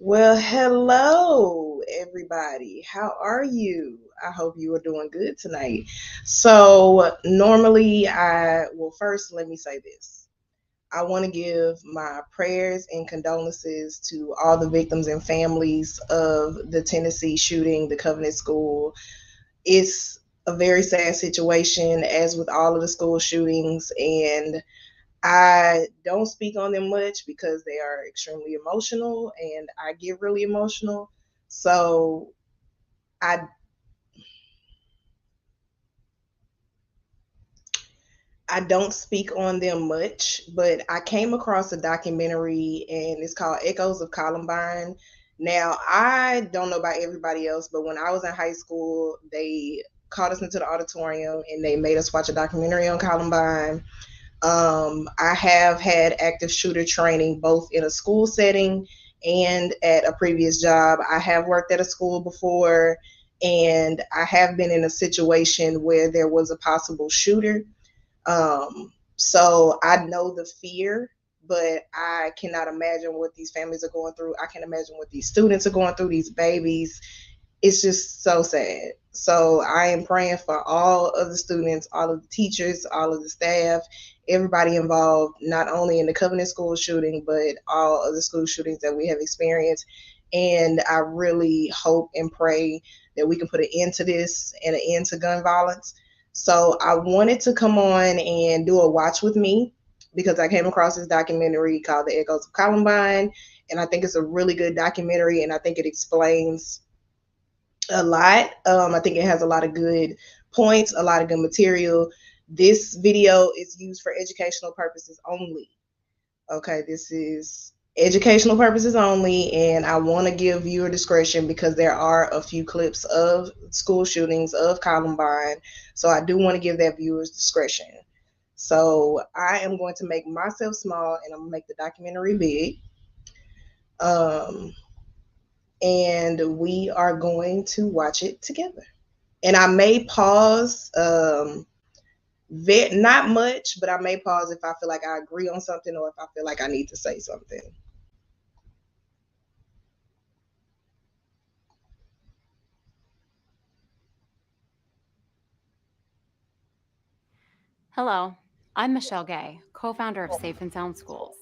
Well, hello, everybody. How are you? I hope you are doing good tonight. So, normally, first, let me say this. I want to give my prayers and condolences to all the victims and families of the Tennessee shooting, the Covenant School. It's a very sad situation, as with all of the school shootings, and I don't speak on them much because they are extremely emotional and I get really emotional. So I I don't speak on them much, but I came across a documentary and it's called Echoes of Columbine. Now, I don't know about everybody else, but when I was in high school, they called us into the auditorium and they made us watch a documentary on Columbine. I have had active shooter training both in a school setting and at a previous job. I have worked at a school before, and I have been in a situation where there was a possible shooter. So I know the fear, but I cannot imagine what these families are going through. I can imagine what these students are going through, these babies. It's just so sad. So I am praying for all of the students, all of the teachers, all of the staff, everybody involved, not only in the Covenant School shooting, but all of the school shootings that we have experienced. And I really hope and pray that we can put an end to this and an end to gun violence. So I wanted to come on and do a watch with me because I came across this documentary called The Echoes of Columbine. And I think it's a really good documentary, and I think it explains a lot. I think it has a lot of good points, a lot of good material. This video is used for educational purposes only. Okay, this is educational purposes only, and I want to give viewer discretion because there are a few clips of school shootings of Columbine. So I do want to give that viewer's discretion. So I am going to make myself small and I'm going to make the documentary big. And we are going to watch it together. And I may pause, not much, but I may pause if I feel like I agree on something or if I feel like I need to say something. Hello, I'm Michelle Gay, co-founder of Safe and Sound Schools.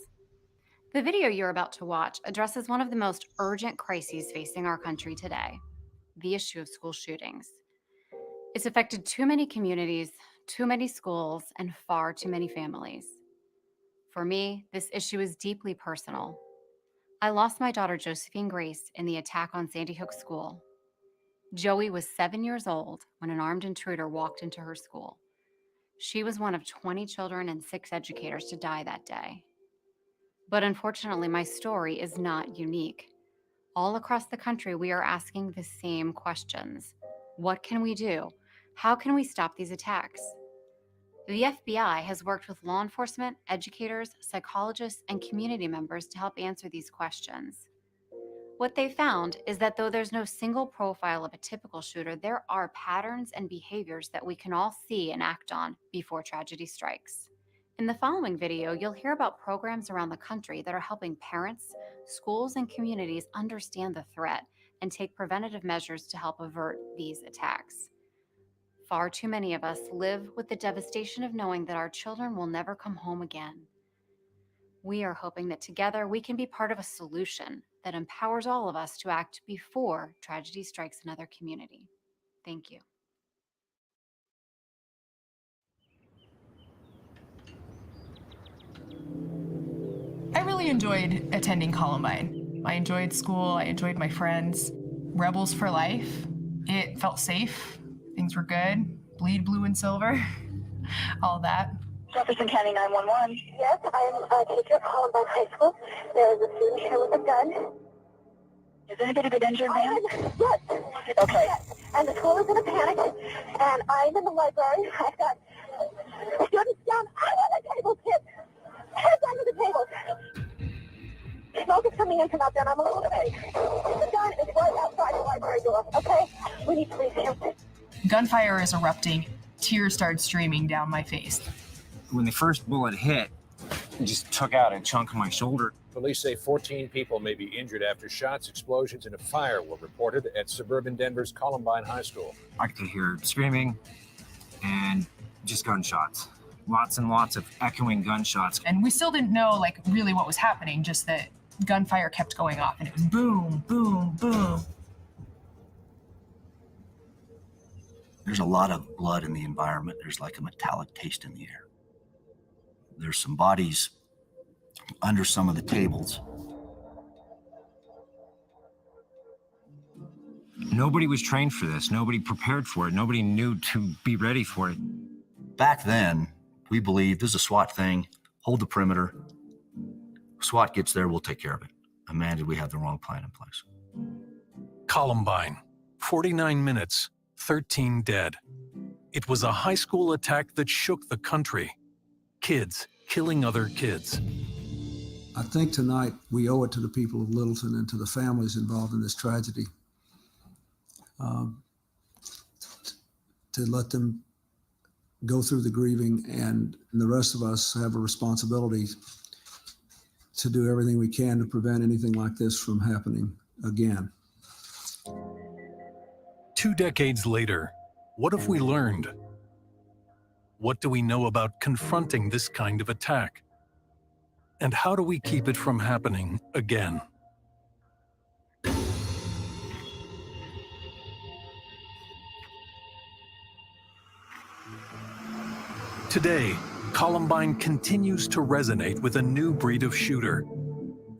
The video you're about to watch addresses one of the most urgent crises facing our country today, the issue of school shootings. It's affected too many communities, too many schools, and far too many families. For me, this issue is deeply personal. I lost my daughter Josephine Grace in the attack on Sandy Hook School. Joey was 7 years old when an armed intruder walked into her school. She was one of 20 children and 6 educators to die that day. But unfortunately, my story is not unique. All across the country, we are asking the same questions. What can we do? How can we stop these attacks? The FBI has worked with law enforcement, educators, psychologists, and community members to help answer these questions. What they found is that though there's no single profile of a typical shooter, there are patterns and behaviors that we can all see and act on before tragedy strikes. In the following video, you'll hear about programs around the country that are helping parents, schools, and communities understand the threat and take preventative measures to help avert these attacks. Far too many of us live with the devastation of knowing that our children will never come home again. We are hoping that together we can be part of a solution that empowers all of us to act before tragedy strikes another community. Thank you. I really enjoyed attending Columbine. I enjoyed school, I enjoyed my friends. Rebels for life. It felt safe. Things were good. Bleed blue and silver. All that. Jefferson County 911. Yes, I'm a teacher at Columbine High School. There is a student here with a gun. Has anybody been injured, ma'am? Yes. Okay. Yes. And the school is in a panic, and I'm in the library. I've got students down under the tables, kids. Heads under the tables. Smoke is coming in from out there, and I'm a little bit. The gun is right outside the library door, okay? We need police here. Gunfire is erupting. Tears started streaming down my face. When the first bullet hit, It just took out a chunk of my shoulder. Police say 14 people may be injured after shots, explosions, and a fire were reported at suburban Denver's Columbine High School. I could hear screaming and just gunshots. Lots and lots of echoing gunshots. And we still didn't know, like, really what was happening, just that gunfire kept going off, and it was boom, boom, boom. There's a lot of blood in the environment. There's like a metallic taste in the air. There's some bodies under some of the tables. Nobody was trained for this. Nobody prepared for it. Nobody knew to be ready for it. Back then, we believed this is a SWAT thing. Hold the perimeter. SWAT gets there, we'll take care of it. And man, did we have the wrong plan in place. Columbine, 49 minutes, 13 dead. It was a high school attack that shook the country. Kids killing other kids. I think tonight we owe it to the people of Littleton and to the families involved in this tragedy to let them go through the grieving, and the rest of us have a responsibility to do everything we can to prevent anything like this from happening again. 2 decades later, what have we learned? What do we know about confronting this kind of attack? And how do we keep it from happening again? Today, Columbine continues to resonate with a new breed of shooter,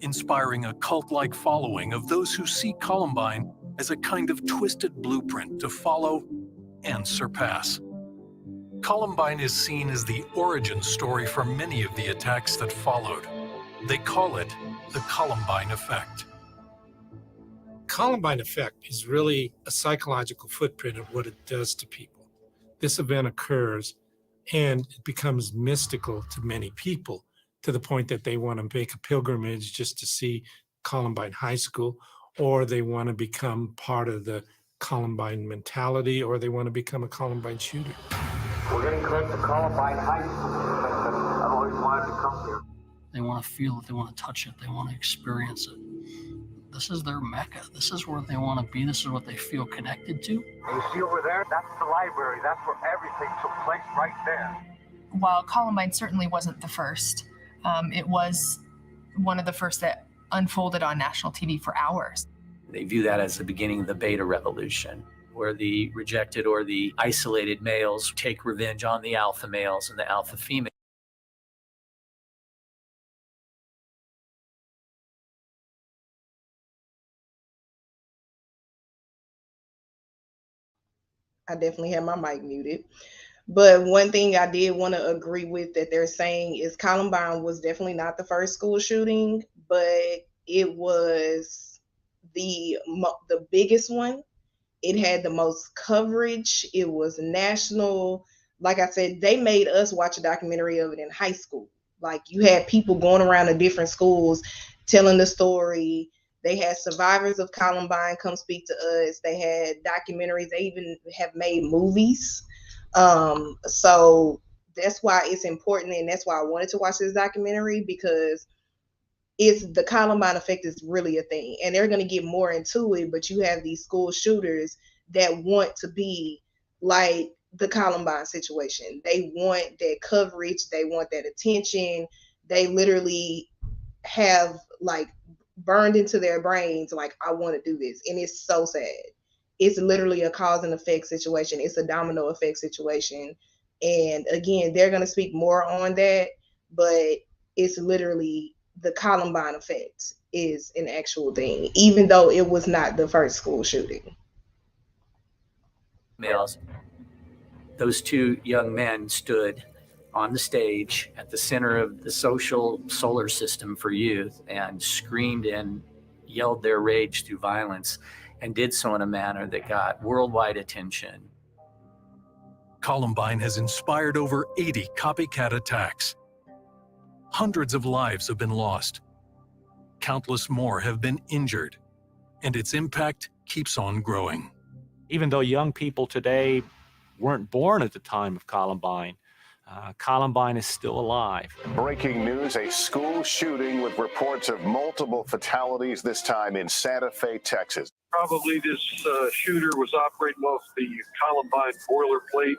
inspiring a cult-like following of those who see Columbine as a kind of twisted blueprint to follow and surpass. Columbine is seen as the origin story for many of the attacks that followed. They call it the Columbine Effect. Columbine Effect is really a psychological footprint of what it does to people. This event occurs and it becomes mystical to many people, to the point that they want to make a pilgrimage just to see Columbine High School, or they want to become part of the Columbine mentality, or they want to become a Columbine shooter. We're getting close to Columbine High School. I've always wanted to come here. They want to feel it, they want to touch it, they want to experience it. This is their mecca. This is where they want to be. This is what they feel connected to. And you see over there, that's the library. That's where everything took place right there. While Columbine certainly wasn't the first, it was one of the first that unfolded on national TV for hours. They view that as the beginning of the beta revolution, where the rejected or the isolated males take revenge on the alpha males and the alpha females. I definitely had my mic muted. But one thing I did want to agree with that they're saying is Columbine was definitely not the first school shooting, but it was the biggest one. It had the most coverage. It was national. Like I said, they made us watch a documentary of it in high school. Like, you had people going around to different schools telling the story. They had survivors of Columbine come speak to us. They had documentaries. They even have made movies. So that's why it's important, and that's why I wanted to watch this documentary, because the Columbine Effect is really a thing, and they're going to get more into it. But you have these school shooters that want to be like the Columbine situation. They want that coverage. They want that attention. They literally have like burned into their brains, like, I want to do this. And it's so sad. It's literally a cause and effect situation. It's a domino effect situation. And again, they're going to speak more on that, but it's literally the Columbine Effect is an actual thing, even though it was not the first school shooting. Males. Those two young men stood on the stage at the center of the social solar system for youth and screamed and yelled their rage through violence, and did so in a manner that got worldwide attention. Columbine has inspired over 80 copycat attacks. Hundreds of lives have been lost. Countless more have been injured, and its impact keeps on growing. Even though young people today weren't born at the time of Columbine, Columbine is still alive. Breaking news, a school shooting with reports of multiple fatalities, this time in Santa Fe, Texas. Probably this shooter was operating off the Columbine boilerplate.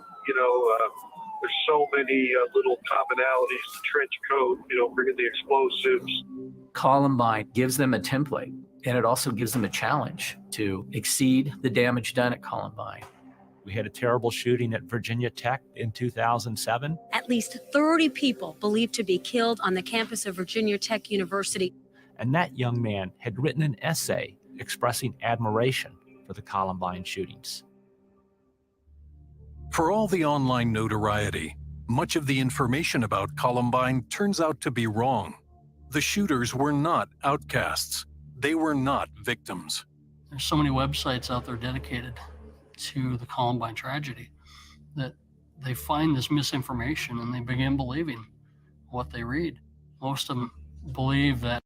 There's so many little commonalities, the trench coat, bringing the explosives. Columbine gives them a template, and it also gives them a challenge to exceed the damage done at Columbine. We had a terrible shooting at Virginia Tech in 2007. At least 30 people believed to be killed on the campus of Virginia Tech University. And that young man had written an essay expressing admiration for the Columbine shootings. For all the online notoriety, much of the information about Columbine turns out to be wrong. The shooters were not outcasts. They were not victims. There's so many websites out there dedicated to the Columbine tragedy that they find this misinformation and they begin believing what they read. Most of them believe that.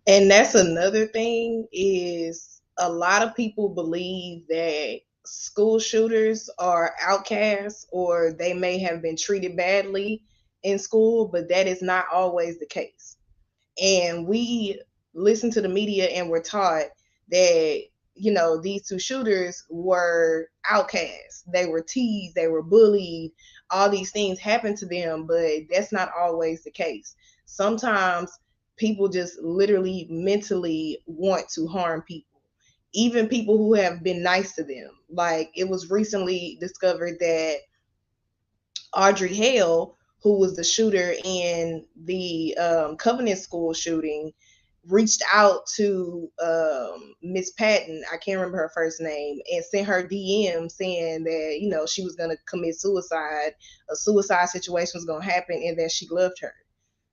And that's another thing, is a lot of people believe that school shooters are outcasts or they may have been treated badly in school, but that is not always the case. And we listen to the media and we're taught that, these two shooters were outcasts. They were teased, they were bullied, all these things happened to them, but that's not always the case. Sometimes people just literally mentally want to harm people, even people who have been nice to them. Like, it was recently discovered that Audrey Hale, who was the shooter in the Covenant School shooting, reached out to Miss Patton, I can't remember her first name, and sent her DM saying that, she was going to commit suicide, a suicide situation was going to happen, and that she loved her.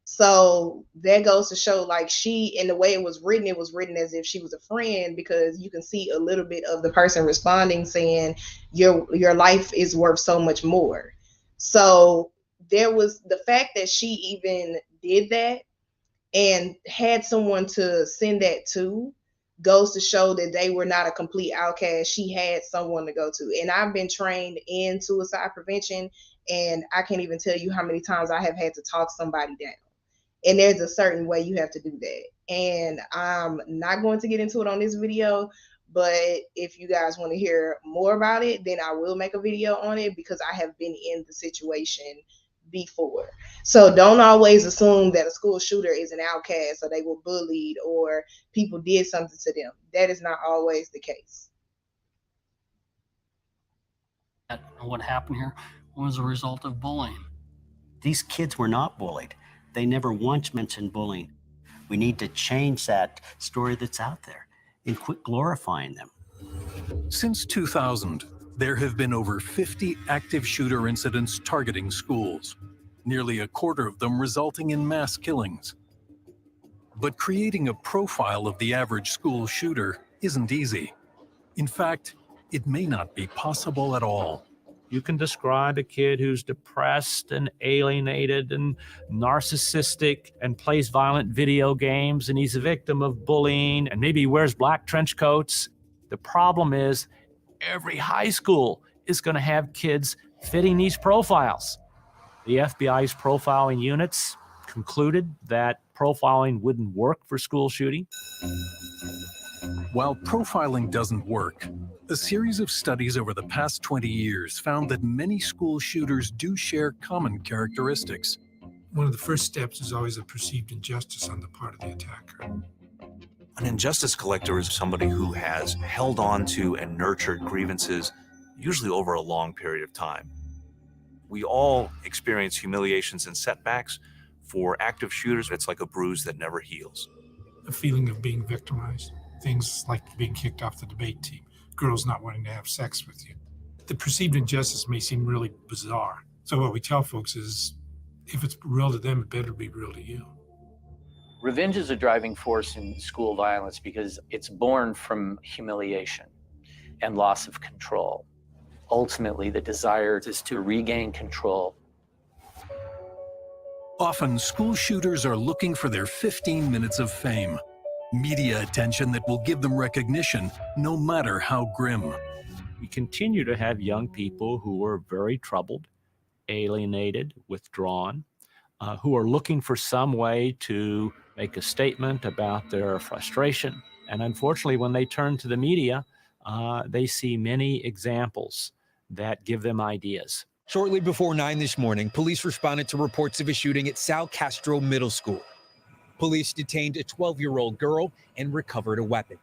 So that goes to show, like, and the way it was written as if she was a friend, because you can see a little bit of the person responding saying your life is worth so much more. So there was the fact that she even did that and had someone to send that to, goes to show that they were not a complete outcast. She had someone to go to. And I've been trained in suicide prevention, and I can't even tell you how many times I have had to talk somebody down. And there's a certain way you have to do that. And I'm not going to get into it on this video, but if you guys want to hear more about it, then I will make a video on it, because I have been in the situation before. So don't always assume that a school shooter is an outcast or they were bullied or people did something to them. That is not always the case. What happened here was a result of bullying. These kids were not bullied. They never once mentioned bullying. We need to change that story that's out there and quit glorifying them. Since 2000, there have been over 50 active shooter incidents targeting schools, nearly a quarter of them resulting in mass killings. But creating a profile of the average school shooter isn't easy. In fact, it may not be possible at all. You can describe a kid who's depressed and alienated and narcissistic and plays violent video games, and he's a victim of bullying, and maybe he wears black trench coats. The problem is every high school is going to have kids fitting these profiles. The FBI's profiling units concluded that profiling wouldn't work for school shooting. While profiling doesn't work, a series of studies over the past 20 years found that many school shooters do share common characteristics. One of the first steps is always a perceived injustice on the part of the attacker. An injustice collector is somebody who has held on to and nurtured grievances, usually over a long period of time. We all experience humiliations and setbacks. For active shooters, it's like a bruise that never heals. A feeling of being victimized. Things like being kicked off the debate team, girls not wanting to have sex with you. The perceived injustice may seem really bizarre. So what we tell folks is, if it's real to them, it better be real to you. Revenge is a driving force in school violence because it's born from humiliation and loss of control. Ultimately, the desire is to regain control. Often, school shooters are looking for their 15 minutes of fame, media attention that will give them recognition, no matter how grim. We continue to have young people who are very troubled, alienated, withdrawn, who are looking for some way to make a statement about their frustration. And unfortunately, when they turn to the media, they see many examples that give them ideas. Shortly before 9 this morning, police responded to reports of a shooting at Sal Castro Middle School. Police detained a 12-year-old girl and recovered a weapon.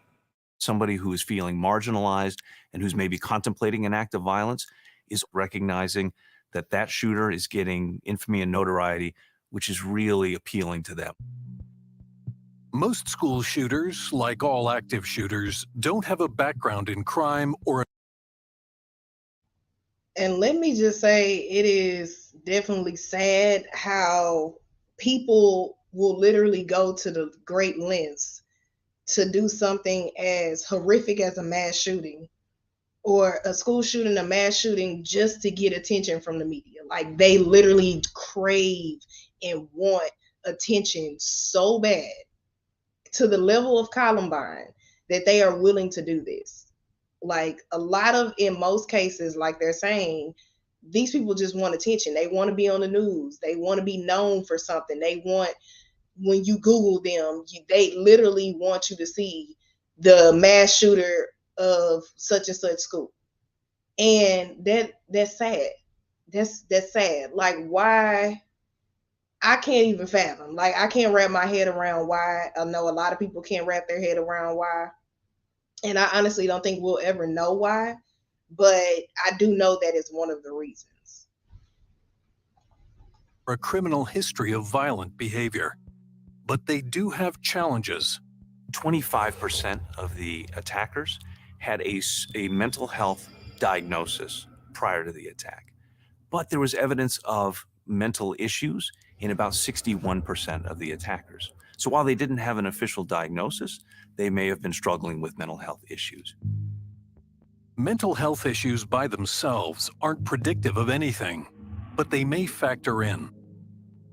Somebody who is feeling marginalized and who's maybe contemplating an act of violence is recognizing that that shooter is getting infamy and notoriety, which is really appealing to them. Most school shooters, like all active shooters, don't have a background in crime or. And let me just say, it is definitely sad how people will literally go to the great lengths to do something as horrific as a mass shooting or a school shooting, a mass shooting, just to get attention from the media. Like, they literally crave and want attention so bad to the level of Columbine that they are willing to do this. Like, a lot of, in most cases, like they're saying, these people just want attention. They want to be on the news. They want to be known for something. They want, when you Google them, they literally want you to see the mass shooter of such and such school. And that's sad. That's sad. Like, why? I can't even fathom. Like, I can't wrap my head around why. I know a lot of people can't wrap their head around why. And I honestly don't think we'll ever know why, but I do know that it's one of the reasons. A criminal history of violent behavior, but they do have challenges. 25% of the attackers had a mental health diagnosis prior to the attack, but there was evidence of mental issues in about 61% of the attackers. So while they didn't have an official diagnosis, they may have been struggling with mental health issues. Mental health issues by themselves aren't predictive of anything, but they may factor in.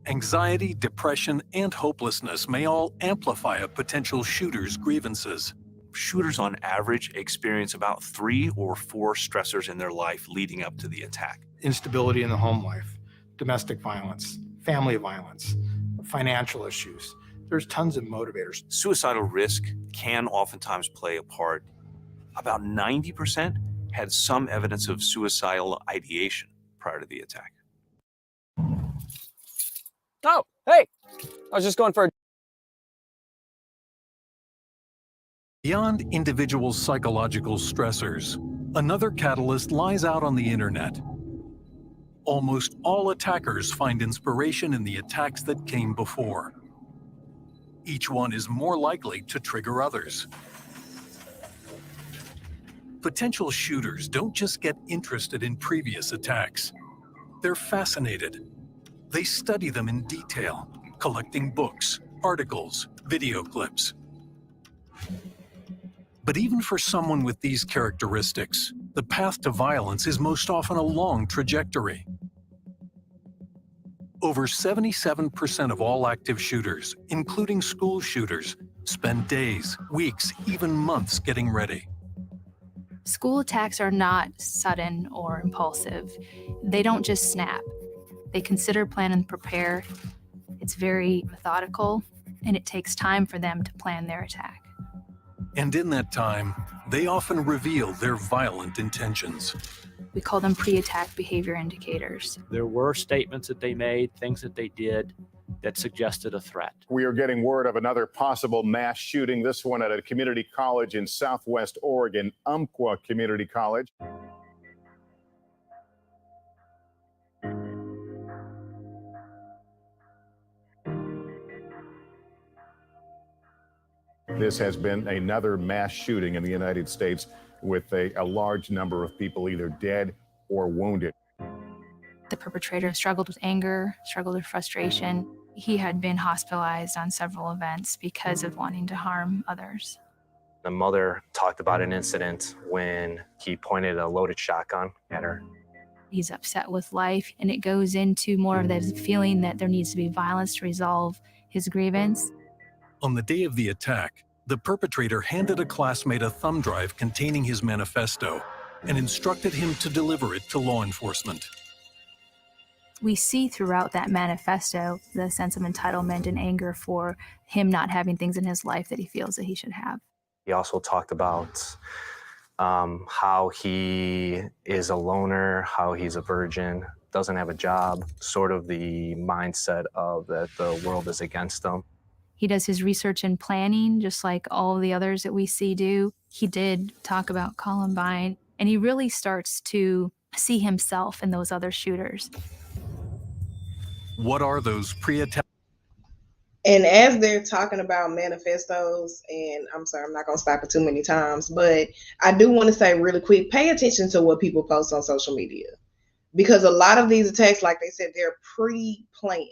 Anxiety, depression, and hopelessness may all amplify a potential shooter's grievances. Shooters on average experience about 3 or 4 stressors in their life leading up to the attack. Instability in the home life, domestic violence, family violence, financial issues. There's tons of motivators. Suicidal risk can oftentimes play a part. About 90% had some evidence of suicidal ideation prior to the attack. Oh, hey, I was just going for a... Beyond individual psychological stressors, another catalyst lies out on the internet. Almost all attackers find inspiration in the attacks that came before. Each one is more likely to trigger others. Potential shooters don't just get interested in previous attacks. They're fascinated. They study them in detail, collecting books, articles, video clips. But even for someone with these characteristics, the path to violence is most often a long trajectory. Over 77% of all active shooters, including school shooters, spend days, weeks, even months getting ready. School attacks are not sudden or impulsive. They don't just snap. They consider, plan, and prepare. It's very methodical, and it takes time for them to plan their attack. And in that time, they often reveal their violent intentions. We call them pre-attack behavior indicators. There were statements that they made, things that they did that suggested a threat. We are getting word of another possible mass shooting, this one at a community college in Southwest Oregon, Umpqua Community College. This has been another mass shooting in the United States with a large number of people either dead or wounded. The perpetrator struggled with anger, struggled with frustration. He had been hospitalized on several events because of wanting to harm others. The mother talked about an incident when he pointed a loaded shotgun at her. He's upset with life, and it goes into more of this feeling that there needs to be violence to resolve his grievance. On the day of the attack, the perpetrator handed a classmate a thumb drive containing his manifesto and instructed him to deliver it to law enforcement. We see throughout that manifesto the sense of entitlement and anger for him not having things in his life that he feels that he should have. He also talked about how he is a loner, how he's a virgin, doesn't have a job, sort of the mindset of that the world is against him. He does his research and planning, just like all the others that we see do. He did talk about Columbine, and he really starts to see himself in those other shooters. What are those pre-attack? And as they're talking about manifestos, and I'm sorry, I'm not going to stop it too many times, but I do want to say really quick, pay attention to what people post on social media. Because a lot of these attacks, like they said, they're pre-planned.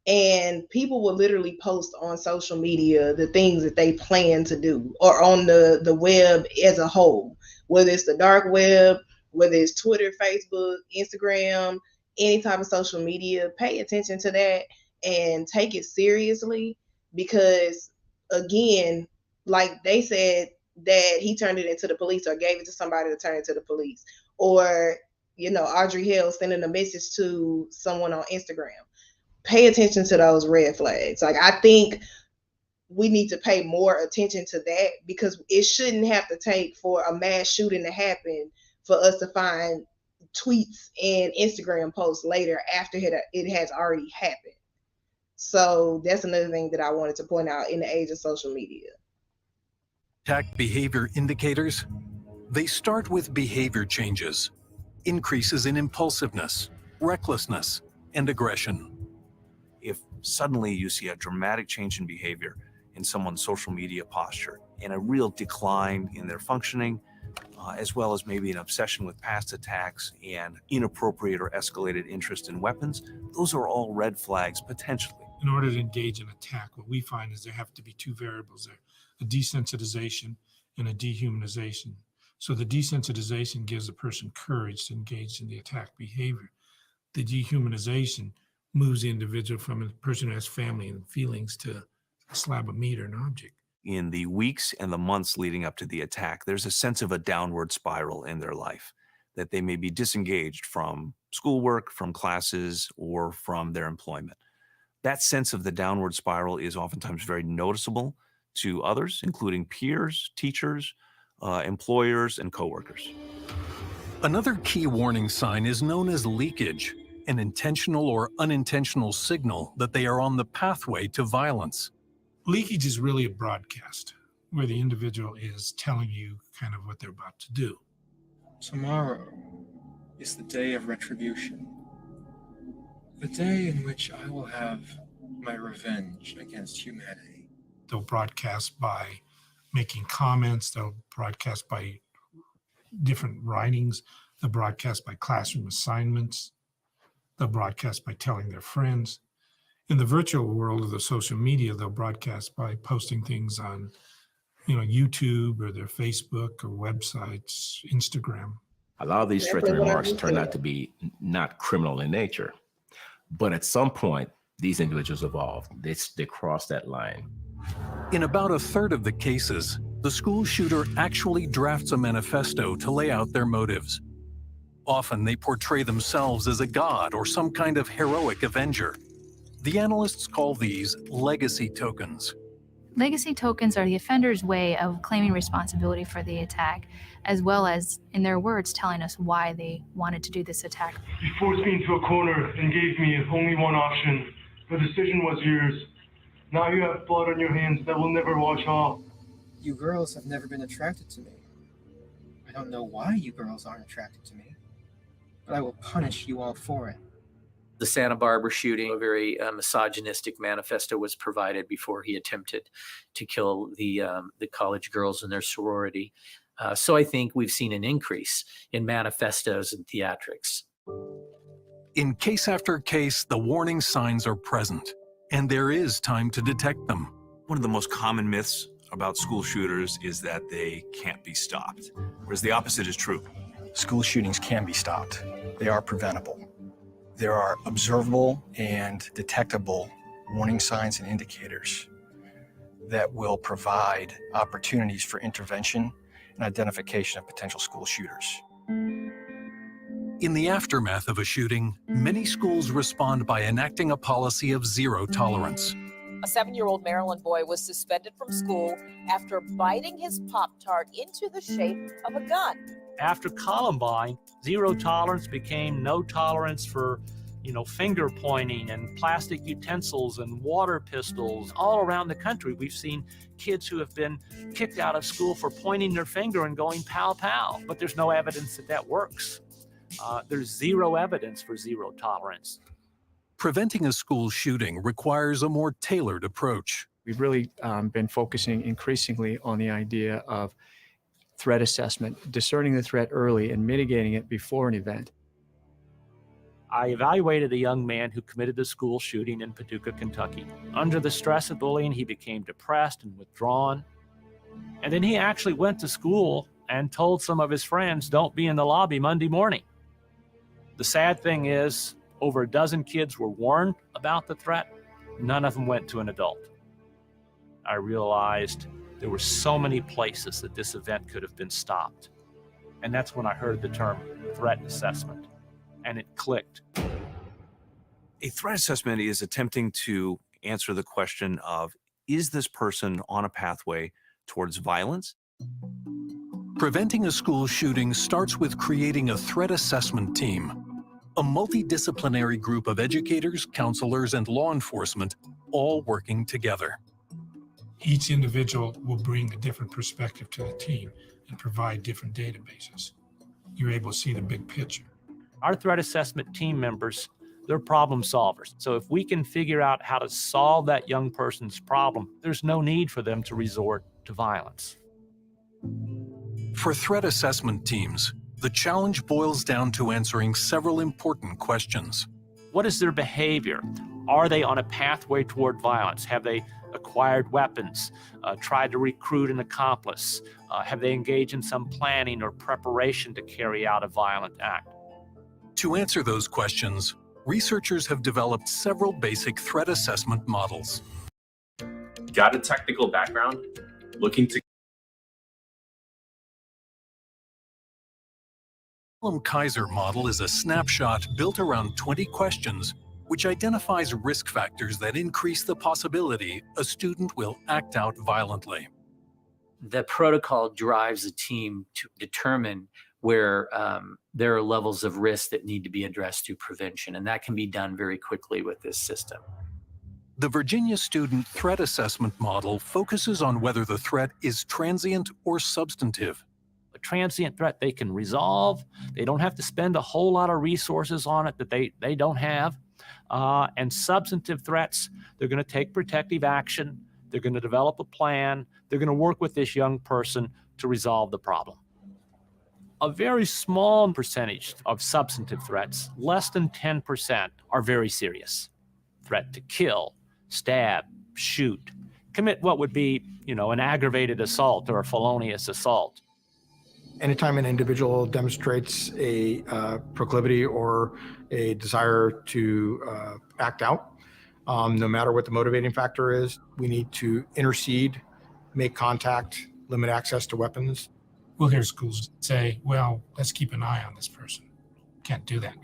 And people will literally post on social media the things that they plan to do, or on the web as a whole, whether it's the dark web, whether it's Twitter, Facebook, Instagram, any type of social media. Pay attention to that and take it seriously, because again, like they said, that he turned it into the police or gave it to somebody to turn it to the police, or Audrey Hale sending a message to someone on Instagram. Pay attention to those red flags. Like, I think we need to pay more attention to that, because it shouldn't have to take for a mass shooting to happen for us to find tweets and Instagram posts later after it has already happened. So that's another thing that I wanted to point out in the age of social media. Attack behavior indicators? They start with behavior changes, increases in impulsiveness, recklessness, and aggression. If suddenly you see a dramatic change in behavior in someone's social media posture and a real decline in their functioning, as well as maybe an obsession with past attacks and inappropriate or escalated interest in weapons, those are all red flags potentially. In order to engage an attack, what we find is there have to be two variables there, a desensitization and a dehumanization. So the desensitization gives a person courage to engage in the attack behavior. The dehumanization moves the individual from a person who has family and feelings to a slab of meat or an object. In the weeks and the months leading up to the attack, there's a sense of a downward spiral in their life, that they may be disengaged from schoolwork, from classes, or from their employment. That sense of the downward spiral is oftentimes very noticeable to others, including peers, teachers, employers, and coworkers. Another key warning sign is known as leakage, an intentional or unintentional signal that they are on the pathway to violence. Leakage is really a broadcast where the individual is telling you kind of what they're about to do. Tomorrow is the day of retribution. The day in which I will have my revenge against humanity. They'll broadcast by making comments. They'll broadcast by different writings. They'll broadcast by classroom assignments. They'll broadcast by telling their friends. In the virtual world of the social media, they'll broadcast by posting things on, YouTube or their Facebook or websites, Instagram. A lot of these threatening remarks turn out to be not criminal in nature, but at some point, these individuals evolve. They cross that line. In about a third of the cases, the school shooter actually drafts a manifesto to lay out their motives. Often they portray themselves as a god or some kind of heroic avenger. The analysts call these legacy tokens. Legacy tokens are the offender's way of claiming responsibility for the attack, as well as, in their words, telling us why they wanted to do this attack. You forced me into a corner and gave me only one option. The decision was yours. Now you have blood on your hands that will never wash off. You girls have never been attracted to me. I don't know why you girls aren't attracted to me, but I will punish you all for it. The Santa Barbara shooting, a very misogynistic manifesto was provided before he attempted to kill the college girls in their sorority. So I think we've seen an increase in manifestos and theatrics. In case after case, the warning signs are present, and there is time to detect them. One of the most common myths about school shooters is that they can't be stopped, whereas the opposite is true. School shootings can be stopped. They are preventable. There are observable and detectable warning signs and indicators that will provide opportunities for intervention and identification of potential school shooters. In the aftermath of a shooting, many schools respond by enacting a policy of zero tolerance. A 7-year-old Maryland boy was suspended from school after biting his Pop-Tart into the shape of a gun. After Columbine, zero tolerance became no tolerance for, finger pointing and plastic utensils and water pistols. All around the country, we've seen kids who have been kicked out of school for pointing their finger and going pow pow, but there's no evidence that works. There's zero evidence for zero tolerance. Preventing a school shooting requires a more tailored approach. We've really been focusing increasingly on the idea of threat assessment, discerning the threat early and mitigating it before an event. I evaluated a young man who committed the school shooting in Paducah, Kentucky. Under the stress of bullying, he became depressed and withdrawn. And then he actually went to school and told some of his friends, "Don't be in the lobby Monday morning." The sad thing is, over a dozen kids were warned about the threat. None of them went to an adult. I realized there were so many places that this event could have been stopped. And that's when I heard the term threat assessment, and it clicked. A threat assessment is attempting to answer the question of, is this person on a pathway towards violence? Preventing a school shooting starts with creating a threat assessment team, a multidisciplinary group of educators, counselors, and law enforcement all working together. Each individual will bring a different perspective to the team and provide different databases. You're able to see the big picture. Our threat assessment team members, they're problem solvers. So if we can figure out how to solve that young person's problem, there's no need for them to resort to violence. For threat assessment teams, the challenge boils down to answering several important questions. What is their behavior? Are they on a pathway toward violence? Have they acquired weapons, tried to recruit an accomplice? Have they engaged in some planning or preparation to carry out a violent act? To answer those questions, researchers have developed several basic threat assessment models. Got a technical background? Looking to The Kaiser model is a snapshot built around 20 questions, which identifies risk factors that increase the possibility a student will act out violently. The protocol drives the team to determine where there are levels of risk that need to be addressed through prevention, and that can be done very quickly with this system. The Virginia Student Threat Assessment Model focuses on whether the threat is transient or substantive. A transient threat they can resolve. They don't have to spend a whole lot of resources on it that they don't have. And substantive threats, they're going to take protective action. They're going to develop a plan. They're going to work with this young person to resolve the problem. A very small percentage of substantive threats, less than 10%, are very serious. Threat to kill, stab, shoot, commit what would be, an aggravated assault or a felonious assault. Anytime an individual demonstrates a proclivity or a desire to act out, no matter what the motivating factor is, we need to intercede, make contact, limit access to weapons. We'll hear schools say, well, let's keep an eye on this person. Can't do that.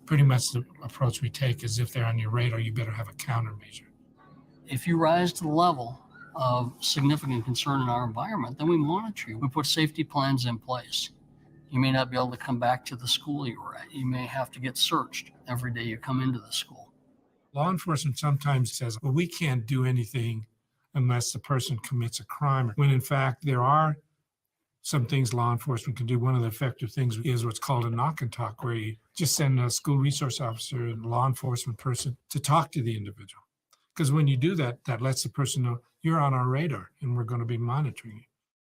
Pretty much the approach we take is if they're on your radar, you better have a countermeasure. If you rise to the level of significant concern in our environment, then we monitor you. We put safety plans in place. You may not be able to come back to the school you were at. You may have to get searched every day you come into the school. Law enforcement sometimes says, well, we can't do anything unless the person commits a crime, when in fact there are some things law enforcement can do. One of the effective things is what's called a knock and talk, where you just send a school resource officer and law enforcement person to talk to the individual. Because when you do that, that lets the person know you're on our radar and we're going to be monitoring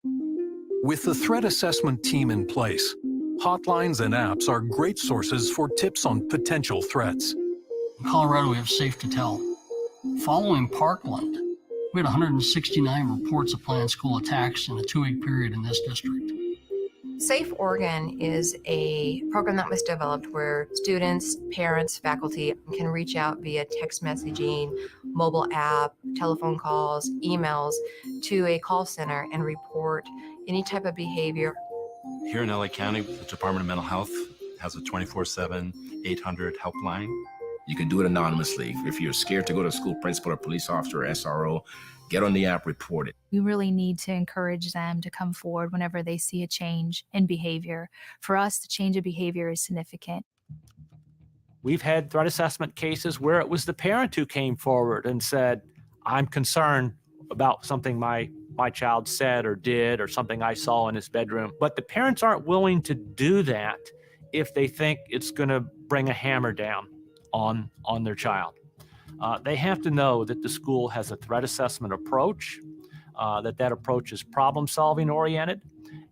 you. With the threat assessment team in place, hotlines and apps are great sources for tips on potential threats. In Colorado, we have Safe to Tell. Following Parkland, we had 169 reports of planned school attacks in a 2-week period in this district. Safe Oregon is a program that was developed where students, parents, faculty can reach out via text messaging, mobile app, telephone calls, emails to a call center and report any type of behavior. Here in LA County, the Department of Mental Health has a 24/7, 800 helpline. You can do it anonymously. If you're scared to go to school principal or police officer or SRO, get on the app, report it. We really need to encourage them to come forward whenever they see a change in behavior. For us, the change of behavior is significant. We've had threat assessment cases where it was the parent who came forward and said, I'm concerned about something my child said or did or something I saw in his bedroom. But the parents aren't willing to do that if they think it's going to bring a hammer down on their child. They have to know that the school has a threat assessment approach, that approach is problem-solving oriented,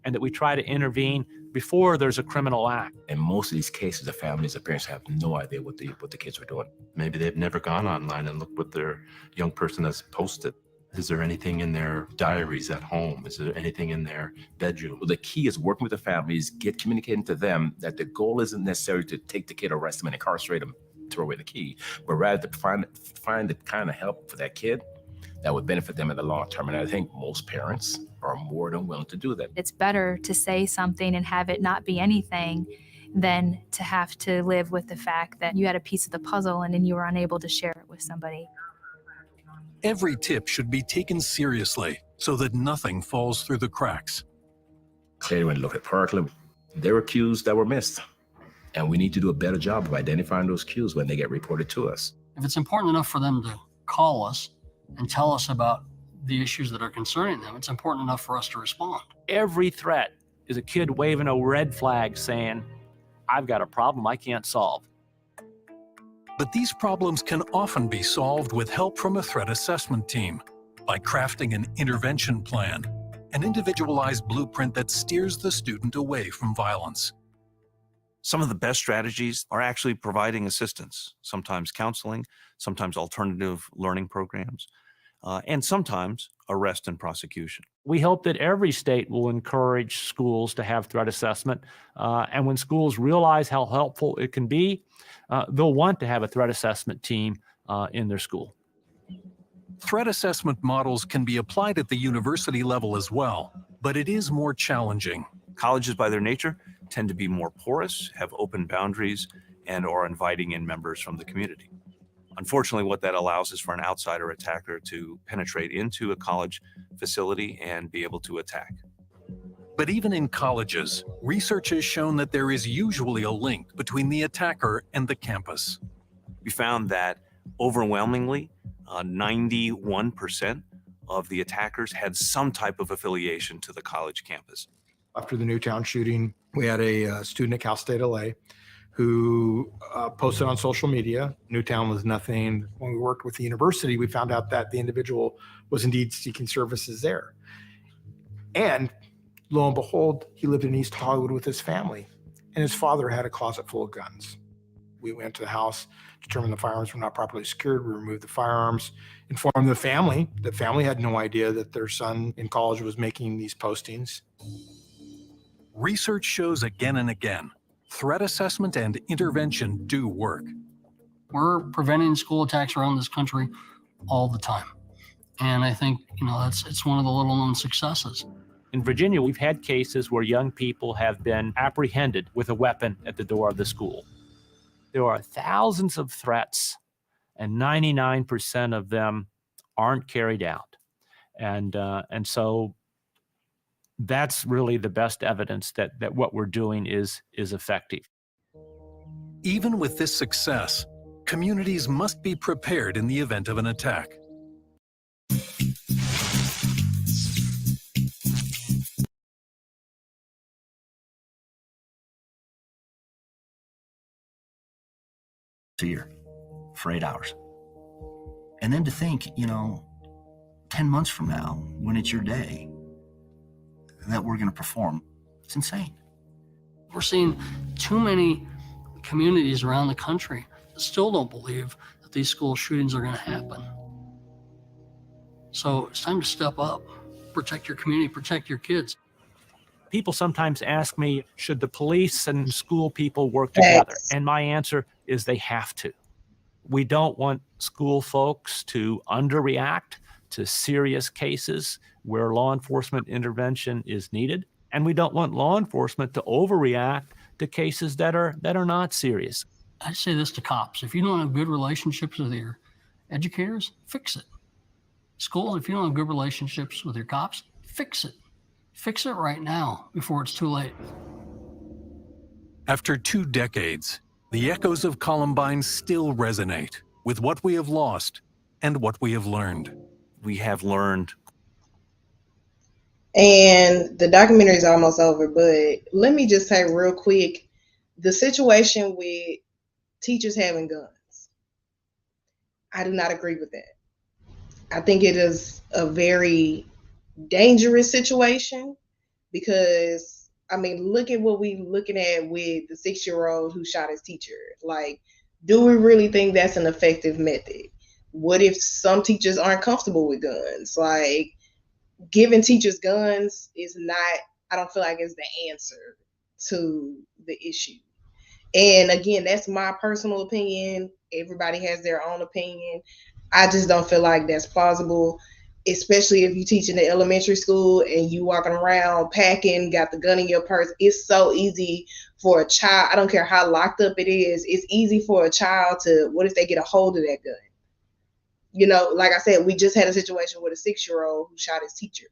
and that we try to intervene before there's a criminal act. In most of these cases, the families, the parents have no idea what the kids are doing. Maybe they've never gone online and looked what their young person has posted. Is there anything in their diaries at home? Is there anything in their bedroom? Well, the key is working with the families, communicating to them that the goal isn't necessarily to take the kid, arrest them, and incarcerate them, throw away the key, but rather to find the kind of help for that kid that would benefit them in the long term. And I think most parents are more than willing to do that. It's better to say something and have it not be anything than to have to live with the fact that you had a piece of the puzzle and then you were unable to share it with somebody. Every tip should be taken seriously so that nothing falls through the cracks. Clearly, when you look at Parkland, there were cues that were missed. And we need to do a better job of identifying those cues when they get reported to us. If it's important enough for them to call us and tell us about the issues that are concerning them, it's important enough for us to respond. Every threat is a kid waving a red flag saying, I've got a problem I can't solve. But these problems can often be solved with help from a threat assessment team by crafting an intervention plan, an individualized blueprint that steers the student away from violence. Some of the best strategies are actually providing assistance, sometimes counseling, sometimes alternative learning programs, and sometimes arrest and prosecution. We hope that every state will encourage schools to have threat assessment. And when schools realize how helpful it can be, they'll want to have a threat assessment team in their school. Threat assessment models can be applied at the university level as well, but it is more challenging. Colleges, by their nature, tend to be more porous, have open boundaries, and are inviting in members from the community. Unfortunately, what that allows is for an outsider attacker to penetrate into a college facility and be able to attack. But even in colleges, research has shown that there is usually a link between the attacker and the campus. We found that overwhelmingly, 91% of the attackers had some type of affiliation to the college campus. After the Newtown shooting, we had a student at Cal State LA who posted on social media. Newtown was nothing. When we worked with the university, we found out that the individual was indeed seeking services there. And lo and behold, he lived in East Hollywood with his family, and his father had a closet full of guns. We went to the house, determined the firearms were not properly secured. We removed the firearms, informed the family. The family had no idea that their son in college was making these postings. Research shows again and again, threat assessment and intervention do work. We're preventing school attacks around this country all the time. And I think, it's one of the little known successes. In Virginia, we've had cases where young people have been apprehended with a weapon at the door of the school. There are thousands of threats, and 99% of them aren't carried out. And so that's really the best evidence that what we're doing is effective. Even with this success, communities must be prepared in the event of an attack. A year for 8 hours. And then to think, 10 months from now, when it's your day, that we're going to perform, it's insane. We're seeing too many communities around the country that still don't believe that these school shootings are going to happen. So it's time to step up, protect your community, protect your kids. People sometimes ask me, should the police and school people work together? And my answer is they have to. We don't want school folks to underreact to serious cases where law enforcement intervention is needed. And we don't want law enforcement to overreact to cases that are not serious. I say this to cops. If you don't have good relationships with your educators, fix it. Schools, if you don't have good relationships with your cops, fix it. Fix it right now before it's too late. After 2 decades, the echoes of Columbine still resonate with what we have lost and what we have learned. We have learned. And the documentary is almost over, but let me just say real quick, the situation with teachers having guns, I do not agree with that. I think it is a very dangerous situation because, I mean, look at what we're looking at with the 6-year-old who shot his teacher. Like, do we really think that's an effective method? What if some teachers aren't comfortable with guns? Like, giving teachers guns is not, I don't feel like it's the answer to the issue. And again, that's my personal opinion. Everybody has their own opinion. I just don't feel like that's plausible, especially if you teach in the elementary school and you walking around packing, got the gun in your purse. It's so easy for a child. I don't care how locked up it is. It's easy for a child to, what if they get a hold of that gun? You know, like I said, we just had a situation with a 6-year-old who shot his teacher.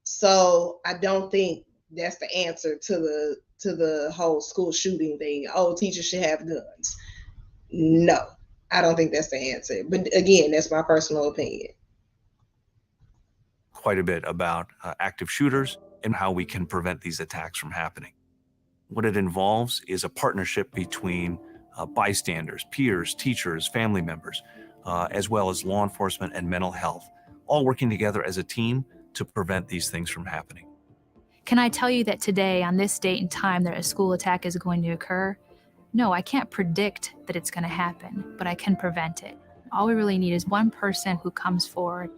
So I don't think that's the answer to the whole school shooting thing. Oh, teachers should have guns. No, I don't think that's the answer. But again, that's my personal opinion. Quite a bit about active shooters and how we can prevent these attacks from happening. What it involves is a partnership between bystanders, peers, teachers, family members, as well as law enforcement and mental health, all working together as a team to prevent these things from happening. Can I tell you that today, on this date and time, that a school attack is going to occur? No, I can't predict that it's going to happen, but I can prevent it. All we really need is one person who comes forward.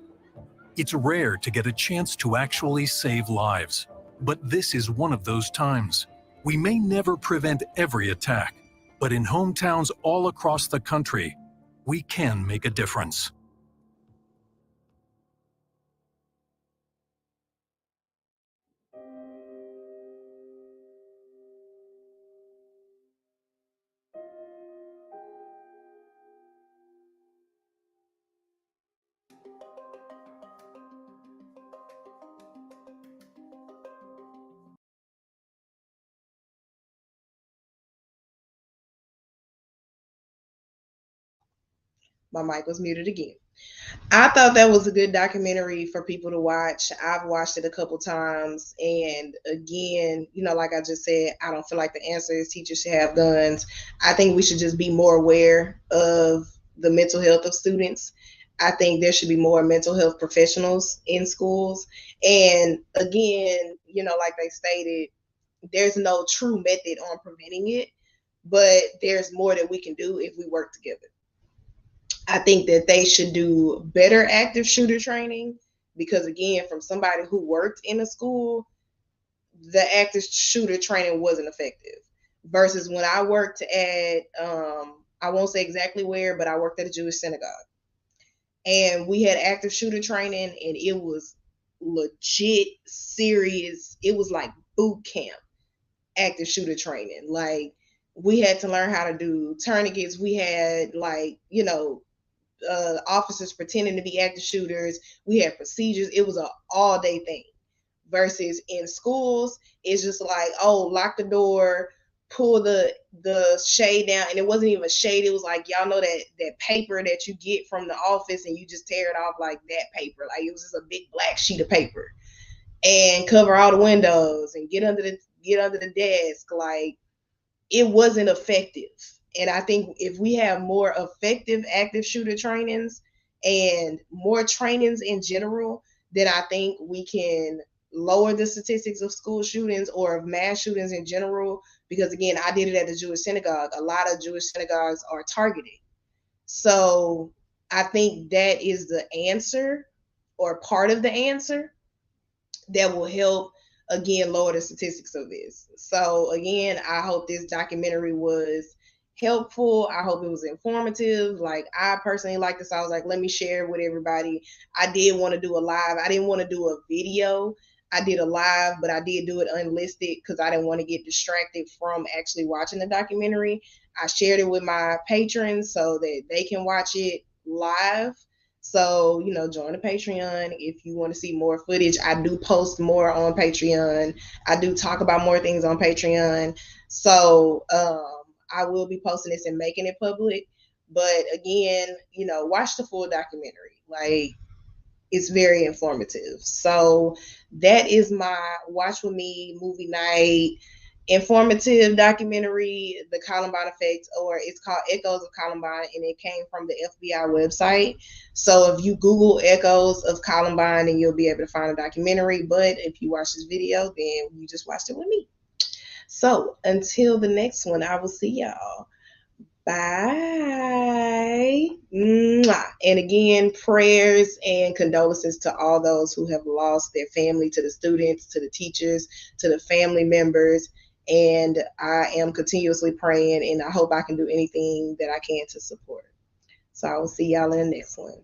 It's rare to get a chance to actually save lives, but this is one of those times. We may never prevent every attack, but in hometowns all across the country, we can make a difference. My mic was muted again. I thought that was a good documentary for people to watch. I've watched it a couple times. And again, you know, like I just said, I don't feel like the answer is teachers should have guns. I think we should just be more aware of the mental health of students. I think there should be more mental health professionals in schools. And again, you know, like they stated, there's no true method on preventing it, but there's more that we can do if we work together. I think that they should do better active shooter training because, again, from somebody who worked in a school, the active shooter training wasn't effective. Versus when I worked at, I won't say exactly where, but I worked at a Jewish synagogue. And we had active shooter training, and it was legit serious. It was like boot camp active shooter training. Like, we had to learn how to do tourniquets. We had, like, you know, officers pretending to be active shooters. We had procedures. It was an all-day thing. Versus in schools, it's just like, oh, lock the door, pull the shade down. And it wasn't even a shade. It was like, y'all know that paper that you get from the office and you just tear it off like that paper. Like, it was just a big black sheet of paper. And cover all the windows and get under the desk. Like, it wasn't effective. And I think if we have more effective active shooter trainings and more trainings in general, then I think we can lower the statistics of school shootings or of mass shootings in general. Because again, I did it at the Jewish synagogue. A lot of Jewish synagogues are targeted. So I think that is the answer, or part of the answer, that will help, again, lower the statistics of this. So again, I hope this documentary was helpful. I hope it was informative. Like, I personally like this. I was like, let me share it with everybody. I did want to do a live. I didn't want to do a video. I did a live, but I did do it unlisted because I didn't want to get distracted from actually watching the documentary. I shared it with my patrons so that they can watch it live. So, you know, join the Patreon if you want to see more footage. I do post more on Patreon. I do talk about more things on Patreon. So I will be posting this and making it public. But again, you know, watch the full documentary. Like, it's very informative. So that is my Watch With Me movie night informative documentary, The Columbine Effect, or it's called Echoes of Columbine, and it came from the FBI website. So if you Google Echoes of Columbine, then you'll be able to find a documentary. But if you watch this video, then you just watched it with me. So until the next one, I will see y'all. Bye. Mwah. And again, prayers and condolences to all those who have lost their family, to the students, to the teachers, to the family members. And I am continuously praying, and I hope I can do anything that I can to support. So I will see y'all in the next one.